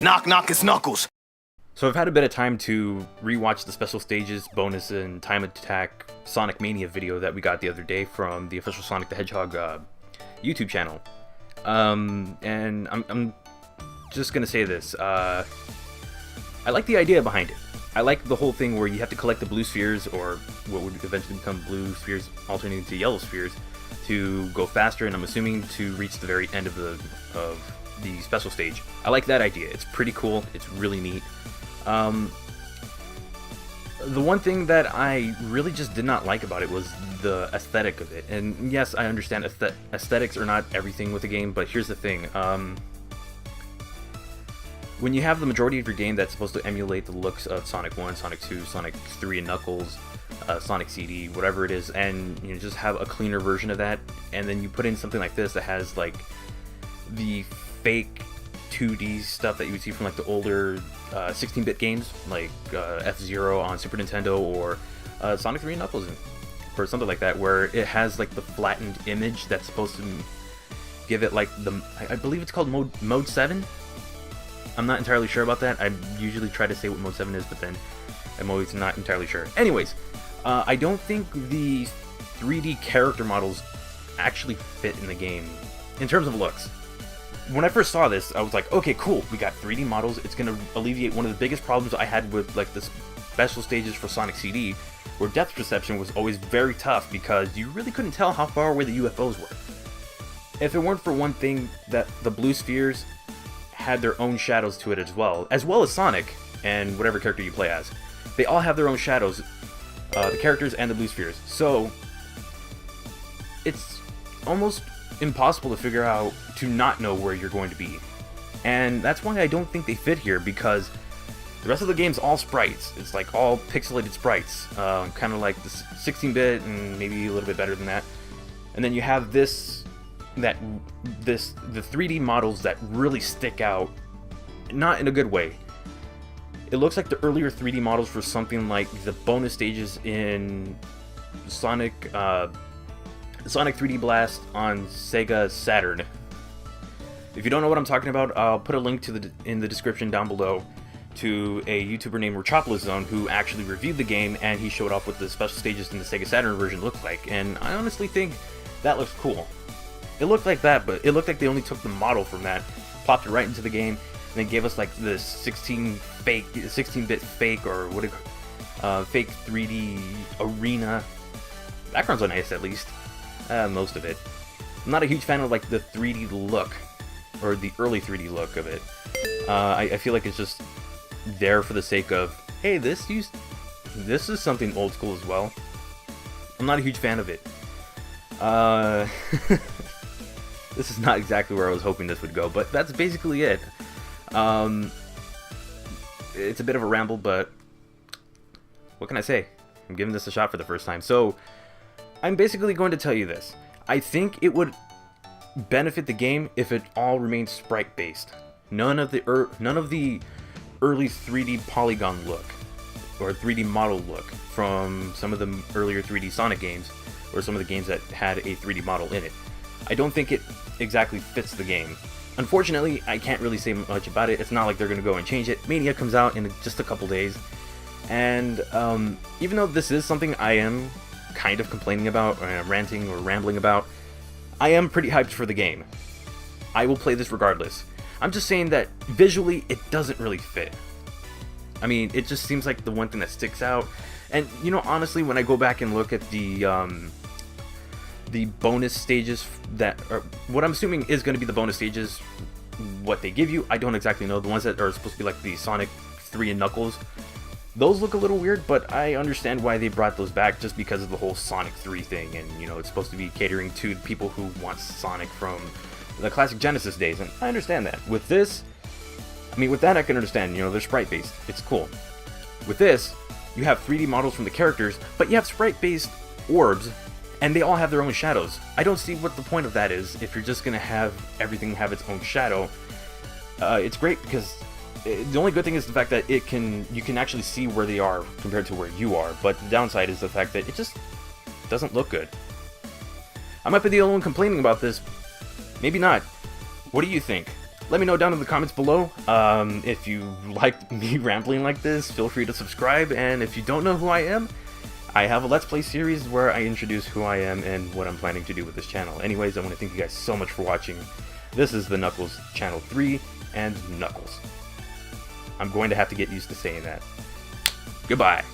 Knock knock, it's Knuckles. So I've had a bit of time to rewatch the special stages, bonus, and time attack Sonic Mania video that we got the other day from the official Sonic the Hedgehog YouTube channel. And I'm just gonna say this. I like the idea behind it. I like the whole thing where you have to collect the blue spheres, or what would eventually become blue spheres alternating to yellow spheres, to go faster, and I'm assuming to reach the very end of the special stage. I like that idea. It's pretty cool. It's really neat. The one thing that I really just did not like about it was the aesthetic of it. And yes, I understand aesthetics are not everything with the game, but here's the thing. When you have the majority of your game that's supposed to emulate the looks of Sonic 1, Sonic 2, Sonic 3 and Knuckles, Sonic CD, whatever it is, and you know, just have a cleaner version of that, and then you put in something like this that has like the fake 2D stuff that you would see from like the older 16-bit games, like F-Zero on Super Nintendo, or Sonic 3 and Knuckles, or something like that, where it has like the flattened image that's supposed to give it like I believe it's called mode 7. I'm not entirely sure about that. I usually try to say what mode 7 is, but then I'm always not entirely sure. Anyways, I don't think the 3D character models actually fit in the game in terms of looks. When I first saw this, I was like, okay, cool, we got 3D models. It's going to alleviate one of the biggest problems I had with like the special stages for Sonic CD, where depth perception was always very tough because you really couldn't tell how far away the UFOs were. If it weren't for one thing, that the blue spheres had their own shadows to it as well as Sonic and whatever character you play as. They all have their own shadows, the characters and the blue spheres. So it's almost impossible to figure out, to not know where you're going to be. And that's why I don't think they fit here, because the rest of the game's all sprites. It's like all pixelated sprites, kind of like the 16-bit and maybe a little bit better than that. And then you have the 3D models that really stick out, not in a good way. It looks like the earlier 3D models for something like the bonus stages in Sonic 3D Blast on Sega Saturn. If you don't know what I'm talking about, I'll put a link to in the description down below to a YouTuber named Rochopolis Zone who actually reviewed the game, and he showed off what the special stages in the Sega Saturn version looked like, and I honestly think that looks cool. It looked like that, but it looked like they only took the model from that, plopped it right into the game, and then gave us like the 16-bit fake, or what fake 3D arena. Backgrounds are nice, at least. Most of it. I'm not a huge fan of like the 3D look, or the early 3D look of it. I feel like it's just there for the sake of, hey, this is something old school as well. I'm not a huge fan of it. This is not exactly where I was hoping this would go, but that's basically it. It's a bit of a ramble, but what can I say? I'm giving this a shot for the first time. So I'm basically going to tell you this. I think it would benefit the game if it all remained sprite based. None of the early 3D polygon look or 3D model look from some of the earlier 3D Sonic games, or some of the games that had a 3D model in it. I don't think it exactly fits the game. Unfortunately, I can't really say much about it. It's not like they're going to go and change it. Mania comes out in just a couple days, and even though this is something I am kind of complaining about, or ranting or rambling about, I am pretty hyped for the game. I will play this regardless. I'm just saying that visually it doesn't really fit. I mean, it just seems like the one thing that sticks out. And you know, honestly, when I go back and look at the bonus stages that are, what I'm assuming is going to be the bonus stages, what they give you, I don't exactly know. The ones that are supposed to be like the Sonic 3 and Knuckles, those look a little weird, but I understand why they brought those back, just because of the whole Sonic 3 thing, and you know, it's supposed to be catering to the people who want Sonic from the classic Genesis days, and I understand that. With this, I mean, with that I can understand, you know, they're sprite based, it's cool. With this, you have 3D models from the characters, but you have sprite based orbs, and they all have their own shadows. I don't see what the point of that is if you're just gonna have everything have its own shadow. It's great because the only good thing is the fact that you can actually see where they are compared to where you are, but the downside is the fact that it just doesn't look good. I might be the only one complaining about this. Maybe not. What do you think? Let me know down in the comments below. If you like me rambling like this, feel free to subscribe, and if you don't know who I am, I have a Let's Play series where I introduce who I am and what I'm planning to do with this channel. Anyways, I want to thank you guys so much for watching. This is the Knuckles Channel 3, and Knuckles. I'm going to have to get used to saying that. Goodbye.